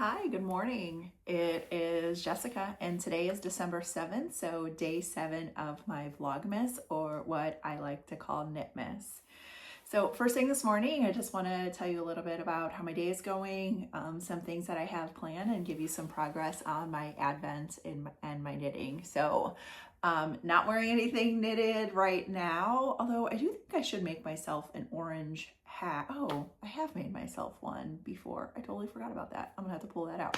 Hi, good morning. It is Jessica, and today is December 7th, so day 7 of my Vlogmas, or what I like to call Knitmas. So first thing this morning, I just want to tell you a little bit about how my day is going, some things that I have planned, and give you some progress on my Advent and my knitting. So not wearing anything knitted right now, although I do think I should make myself an orange hat. Oh, I have made myself one before. I totally forgot about that. I'm gonna have to pull that out.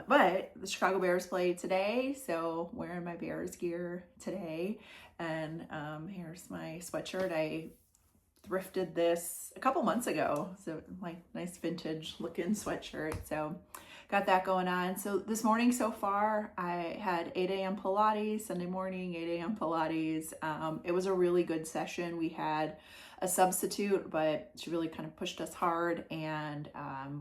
But the Chicago Bears play today, so wearing my Bears gear today. And here's my sweatshirt. I thrifted this a couple months ago, so like nice vintage looking sweatshirt. So got that going on. So this morning so far, I had 8 a.m. Pilates, Sunday morning, 8 a.m. Pilates. It was a really good session. We had a substitute, but she really kind of pushed us hard. And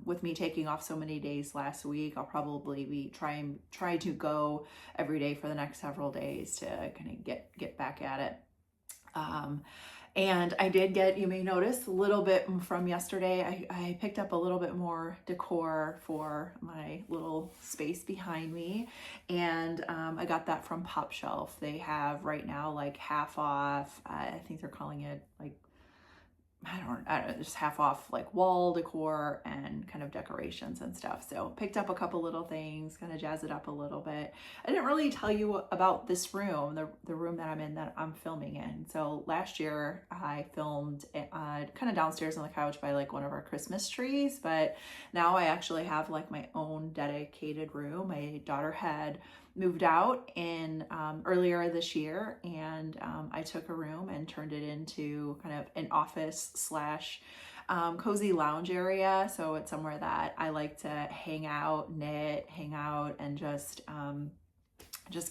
with me taking off so many days last week, I'll probably be trying to go every day for the next several days to kind of get back at it. And I did get, you may notice, a little bit from yesterday. I picked up a little bit more decor for my little space behind me. And I got that from Pop Shelf. They have right now like half off. I think they're calling it like, I don't know, just half off like wall decor and kind of decorations and stuff. So picked up a couple little things, kind of jazz it up a little bit. I didn't really tell you about this room, the room that I'm in, that I'm filming in. So last year I filmed kind of downstairs on the couch by like one of our Christmas trees, but now I actually have like my own dedicated room. My daughter had moved out in earlier this year, and I took a room and turned it into kind of an office slash cozy lounge area. So it's somewhere that I like to hang out, knit, hang out, and just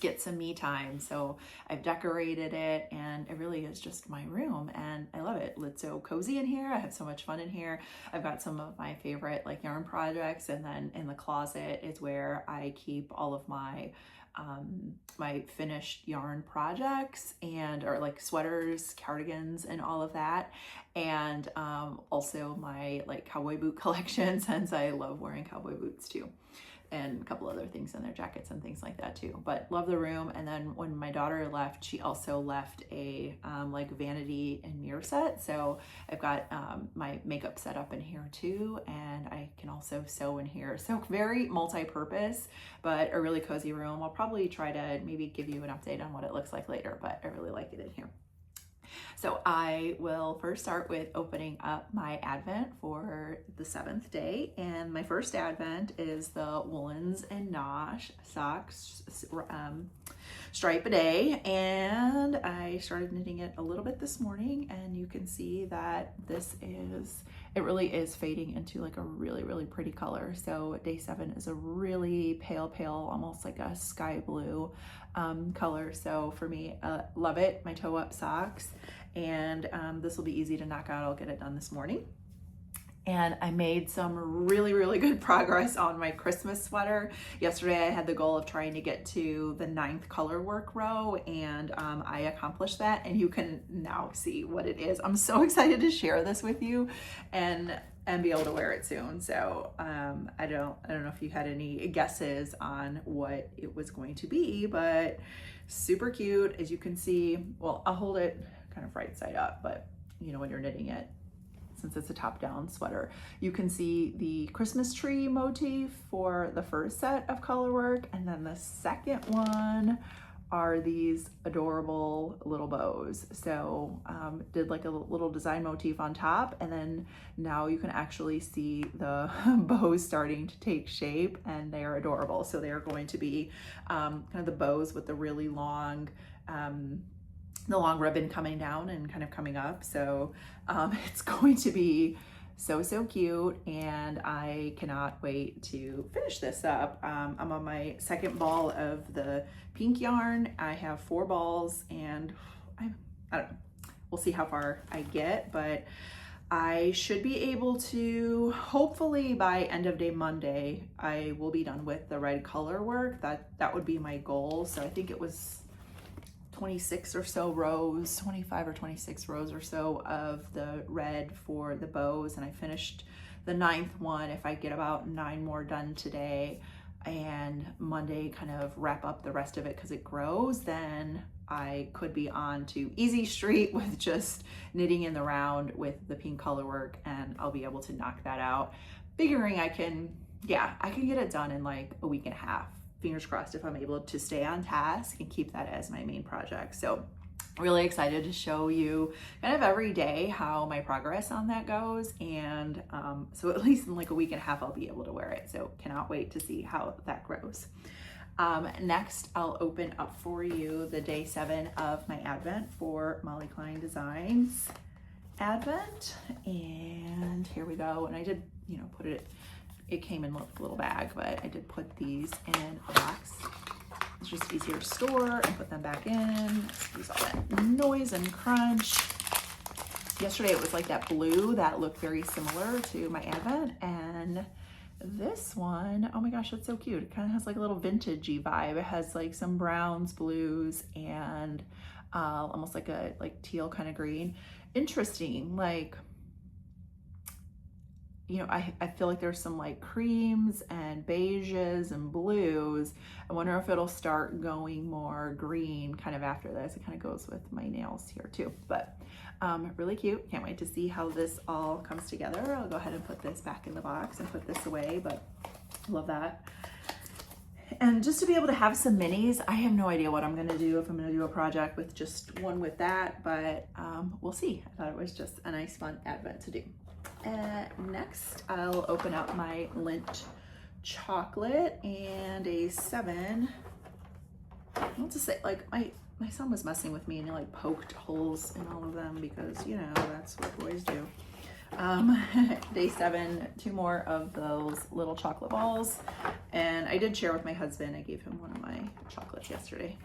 get some me time. So I've decorated it, and it really is just my room, and I love it. It's so cozy in here. I have so much fun in here. I've got some of my favorite like yarn projects, and then in the closet is where I keep all of my my finished yarn projects, and or like sweaters, cardigans, and all of that. And also my like cowboy boot collection, since I love wearing cowboy boots too, and a couple other things in their jackets and things like that too. But love the room. And then when my daughter left, she also left a like vanity and mirror set. So I've got my makeup set up in here too, and I can also sew in here. So very multi-purpose, but a really cozy room. I'll probably try to maybe give you an update on what it looks like later, but I really like it in here. So I will first start with opening up my Advent for the 7th day. And my first Advent is the Woolens and Nosh socks stripe a day. And I started knitting it a little bit this morning, and you can see that it really is fading into like a really, really pretty color. So day 7 is a really pale, almost like a sky blue color. So for me, love it. My toe up socks. And this will be easy to knock out. I'll get it done this morning. And I made some really, really good progress on my Christmas sweater. Yesterday I had the goal of trying to get to the 9th color work row, and I accomplished that, and you can now see what it is. I'm so excited to share this with you and be able to wear it soon. So I don't know if you had any guesses on what it was going to be, but super cute. As you can see, well, I'll hold it kind of right side up, but you know, when you're knitting it, since it's a top-down sweater, you can see the Christmas tree motif for the first set of color work, and then the second one are these adorable little bows. So did like a little design motif on top, and then now you can actually see the bows starting to take shape, and they are adorable. So they are going to be kind of the bows with the really long the long ribbon coming down and kind of coming up. So it's going to be so cute, and I cannot wait to finish this up. I'm on my second ball of the pink yarn. I have 4 balls, and I don't know, we'll see how far I get, but I should be able to, hopefully by end of day Monday, I will be done with the red color work. That would be my goal. So I think it was 26 or so rows, 25 or 26 rows or so of the red for the bows, and I finished the 9th one. If I get about 9 more done today and Monday kind of wrap up the rest of it because it grows, then I could be on to easy street with just knitting in the round with the pink color work, and I'll be able to knock that out. Figuring I can get it done in like a week and a half. Fingers crossed if I'm able to stay on task and keep that as my main project. So really excited to show you kind of every day how my progress on that goes. And so at least in like a week and a half, I'll be able to wear it. So cannot wait to see how that grows. Next, I'll open up for you the day 7 of my Advent for Molly Klein Designs Advent. And here we go. And I did, you know, it came in a little bag, but I did put these in a box. It's just easier to store and put them back in. Excuse all that noise and crunch. Yesterday it was like that blue that looked very similar to my Advent, and this one, oh my gosh, that's so cute. It kind of has like a little vintagey vibe. It has like some browns, blues, and almost like a teal kind of green. Interesting, like, you know, I feel like there's some like creams and beiges and blues. I wonder if it'll start going more green kind of after this. It kind of goes with my nails here too, but really cute. Can't wait to see how this all comes together. I'll go ahead and put this back in the box and put this away, but love that. And just to be able to have some minis, I have no idea what I'm gonna do, if I'm gonna do a project with just one with that, but we'll see. I thought it was just a nice fun Advent to do. Next, I'll open up my Lindt chocolate and a 7. I'll just say, like, my son was messing with me and he like poked holes in all of them because, you know, that's what boys do. Day 7, 2 more of those little chocolate balls. And I did share with my husband. I gave him one of my chocolates yesterday.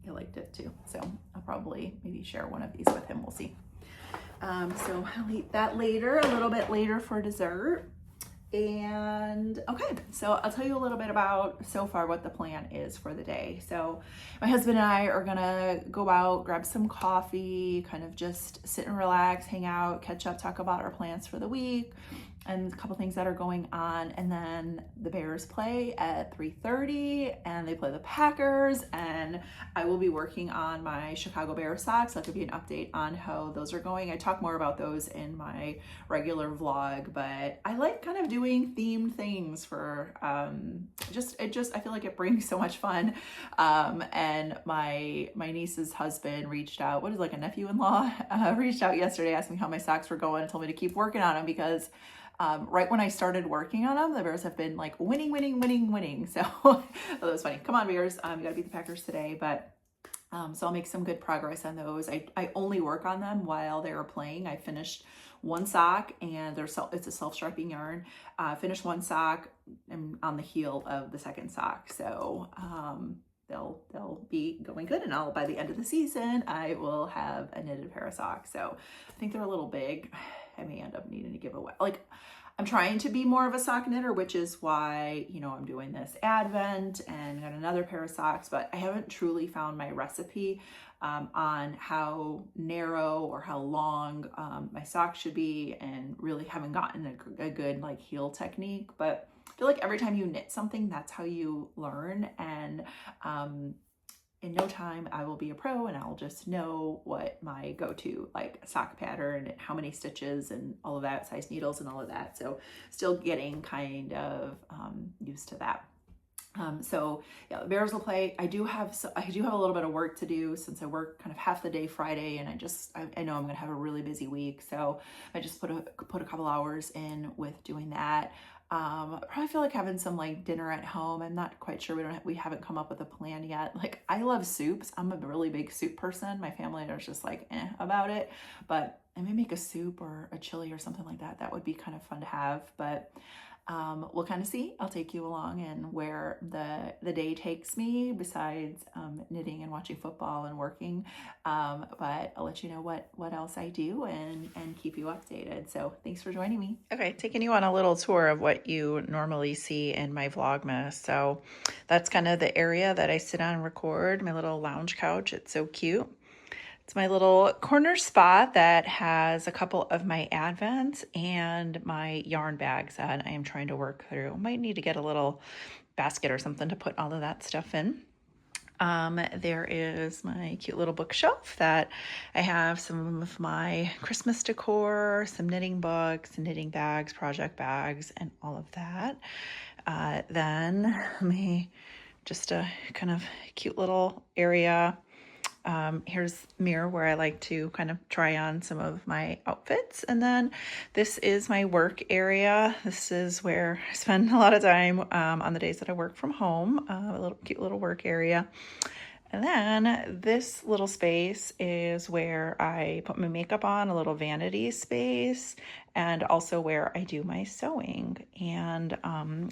He liked it too. So I'll probably maybe share one of these with him. We'll see. So I'll eat that later, a little bit later for dessert. And okay, so I'll tell you a little bit about so far what the plan is for the day. So my husband and I are gonna go out, grab some coffee, kind of just sit and relax, hang out, catch up, talk about our plans for the week and a couple things that are going on. And then the Bears play at 3:30 and they play the Packers, and I will be working on my Chicago Bears socks. That could be an update on how those are going. I talk more about those in my regular vlog, but I like kind of doing themed things for I feel like it brings so much fun. And my niece's husband reached out, what is like a nephew-in-law, reached out yesterday, asked me how my socks were going and told me to keep working on them because right when I started working on them, the Bears have been like winning. So that was funny. Come on, Bears. You gotta beat the Packers today. But so I'll make some good progress on those. I only work on them while they were playing. I finished one sock, and it's a self-striping yarn. Finished one sock and on the heel of the second sock. So they'll be going good, and by the end of the season, I will have a knitted pair of socks. So I think they're a little big. I may end up needing to give away. Like, I'm trying to be more of a sock knitter, which is why, you know, I'm doing this Advent and got another pair of socks, but I haven't truly found my recipe on how narrow or how long my socks should be, and really haven't gotten a good like heel technique. But I feel like every time you knit something, that's how you learn. And in no time, I will be a pro and I'll just know what my go-to like sock pattern, how many stitches and all of that, size needles and all of that. So still getting kind of used to that. So yeah, the Bears will play. I do have a little bit of work to do since I work kind of half the day Friday, and I know I'm gonna have a really busy week. So I just put a couple hours in with doing that. Probably feel like having some like dinner at home. I'm not quite sure. We haven't come up with a plan yet. Like, I love soups. I'm a really big soup person. My family is just like about it, but I may make a soup or a chili or something like that. That would be kind of fun to have, but we'll kind of see. I'll take you along and where the day takes me besides knitting and watching football and working. But I'll let you know what else I do and keep you updated. So thanks for joining me. Okay, taking you on a little tour of what you normally see in my Vlogmas. So that's kind of the area that I sit on and record, my little lounge couch. It's so cute. It's my little corner spot that has a couple of my advents and my yarn bags that I am trying to work through. Might need to get a little basket or something to put all of that stuff in. There is my cute little bookshelf that I have some of my Christmas decor, some knitting books, knitting bags, project bags, and all of that. Then just a kind of cute little area. Here's a mirror where I like to kind of try on some of my outfits. And then this is my work area. This is where I spend a lot of time on the days that I work from home, a little cute little work area. And then this little space is where I put my makeup on, a little vanity space, and also where I do my sewing. And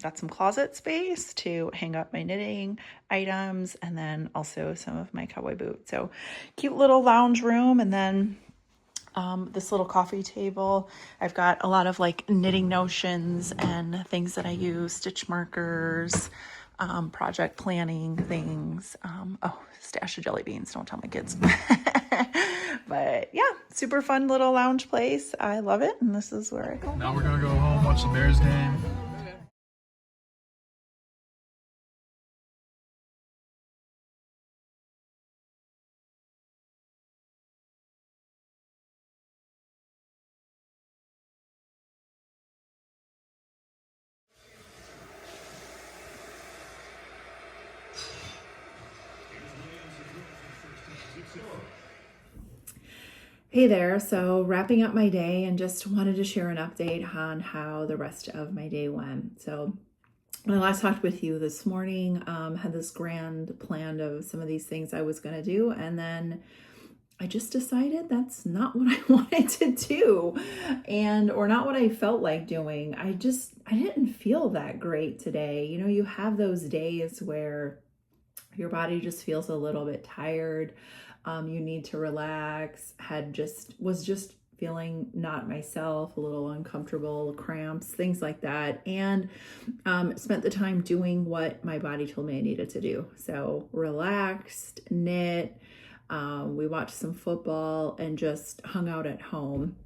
got some closet space to hang up my knitting items, and then also some of my cowboy boots. So cute little lounge room. And then this little coffee table. I've got a lot of like knitting notions and things that I use, stitch markers, project planning things. Oh, stash of jelly beans. Don't tell my kids. But yeah, super fun little lounge place. I love it. And this is where I go. Now we're going to go home, watch the Bears game. Hey there, so wrapping up my day and just wanted to share an update on how the rest of my day went. So when I last talked with you this morning, had this grand plan of some of these things I was going to do, and then I just decided that's not what I wanted to do or not what I felt like doing. I didn't feel that great today. You know, you have those days where your body just feels a little bit tired. You need to relax, was just feeling not myself, a little uncomfortable, cramps, things like that. And spent the time doing what my body told me I needed to do. So relaxed, knit, we watched some football and just hung out at home.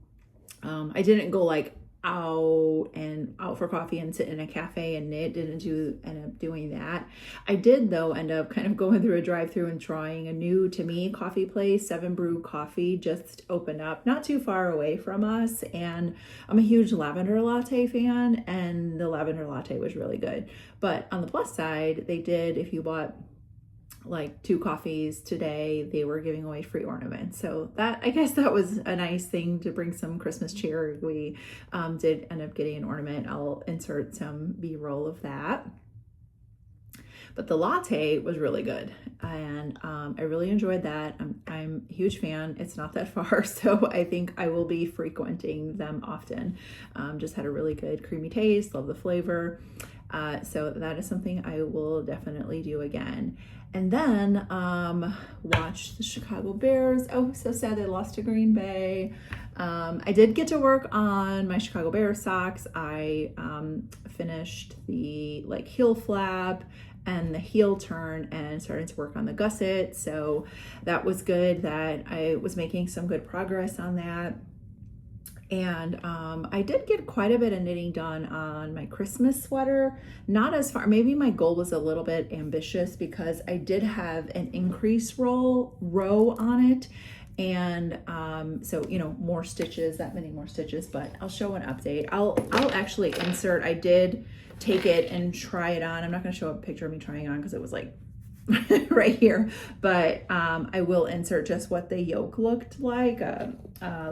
I didn't go like out for coffee and sit in a cafe and knit. Didn't end up doing that. I did though end up kind of going through a drive-through and trying a new to me coffee place. 7 Brew Coffee just opened up not too far away from us, and I'm a huge lavender latte fan, and the lavender latte was really good. But on the plus side, they did, if you bought like 2 coffees today, they were giving away free ornaments. So I guess that was a nice thing to bring some Christmas cheer. We did end up getting an ornament. I'll insert some B-roll of that. But the latte was really good, and I really enjoyed that. I'm a huge fan. It's not that far, so I think I will be frequenting them often. Just had a really good creamy taste, love the flavor. So that is something I will definitely do again. And then watch the Chicago Bears. Oh, so sad they lost to Green Bay. I did get to work on my Chicago Bears socks. I finished the like heel flap and the heel turn and started to work on the gusset. So that was good that I was making some good progress on that. And I did get quite a bit of knitting done on my Christmas sweater. Not as far, maybe my goal was a little bit ambitious because I did have an increase row on it. And so, you know, more stitches, that many more stitches, but I'll show an update. I'll actually insert, I did take it and try it on. I'm not gonna show a picture of me trying it on because it was like right here, but I will insert just what the yoke looked like, a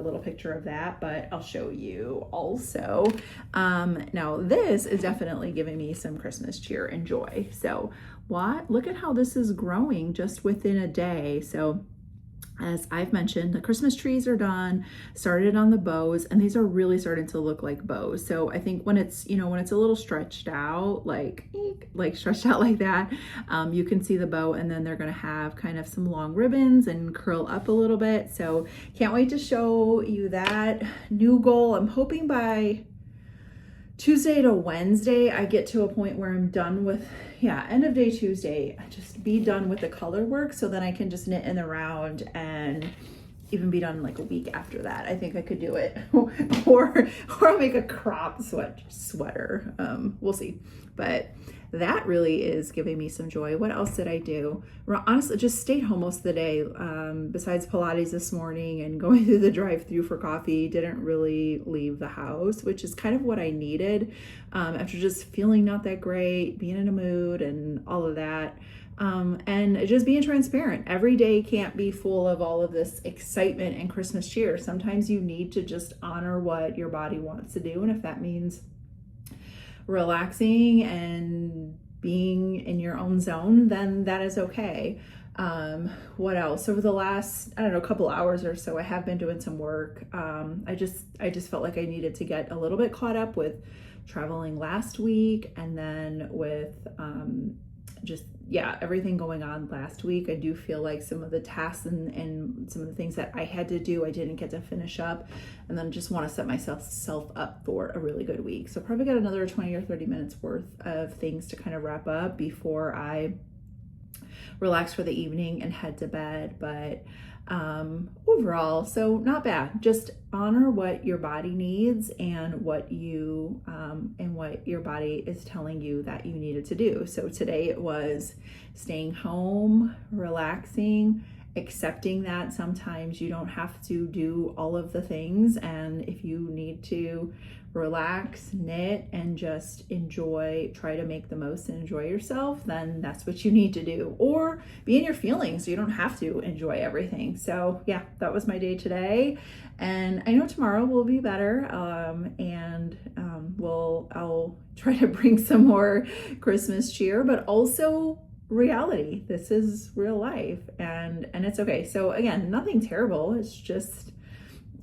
little picture of that, but I'll show you also. Now this is definitely giving me some Christmas cheer and joy. So look at how this is growing just within a day. So As I've mentioned, the Christmas trees are done, started on the bows, and these are really starting to look like bows. So I think when it's, when it's a little stretched out, like stretched out like that, you can see the bow, and then they're gonna have kind of some long ribbons and curl up a little bit. So can't wait to show you that new goal. I'm hoping by Tuesday to Wednesday, I get to a point where I'm done with, end of day Tuesday, just be done with the color work so then I can just knit in the round and even be done like a week after that. I think I could do it. or I'll make a crop sweater. We'll see. But that really is giving me some joy. What else did I do? Honestly, just stayed home most of the day. Besides Pilates this morning and going through the drive-through for coffee, didn't really leave the house, which is kind of what I needed after just feeling not that great, being in a mood and all of that. And just being transparent. Every day can't be full of all of this excitement and Christmas cheer. Sometimes you need to just honor what your body wants to do. And if that means relaxing and being in your own zone, then that is okay. What else? Over the last, couple hours or so, I have been doing some work. I just felt like I needed to get a little bit caught up with traveling last week, and then with everything going on last week. I do feel like some of the tasks and some of the things that I had to do, I didn't get to finish up, and then just want to set myself up for a really good week. So probably got another 20 or 30 minutes worth of things to kind of wrap up before I relax for the evening and head to bed. But overall, so not bad. Just honor what your body needs and what your body is telling you that you needed to do. So today it was staying home, relaxing, accepting that sometimes you don't have to do all of the things, and if you need to relax, knit, and just try to make the most and enjoy yourself, then that's what you need to do. Or be in your feelings so you don't have to enjoy everything. So yeah, that was my day today, and I know tomorrow will be better. I'll try to bring some more Christmas cheer, but also reality. This is real life, and it's okay. So again, nothing terrible. It's just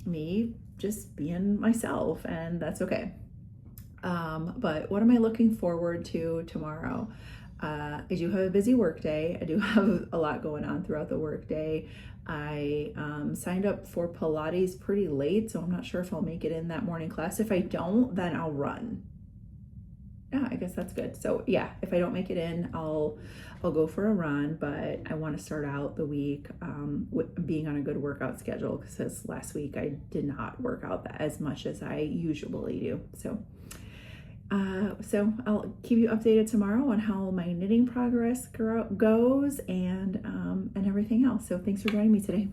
me just being myself, and that's okay. But what am I looking forward to tomorrow? I do have a busy work day. I do have a lot going on throughout the work day. I signed up for Pilates pretty late, so I'm not sure if I'll make it in that morning class. If I don't, then I'll run. Yeah, I guess that's good. So yeah, if I don't make it in, I'll go for a run, but I want to start out the week with being on a good workout schedule, because last week I did not work out as much as I usually do. So I'll keep you updated tomorrow on how my knitting progress goes and everything else. So thanks for joining me today.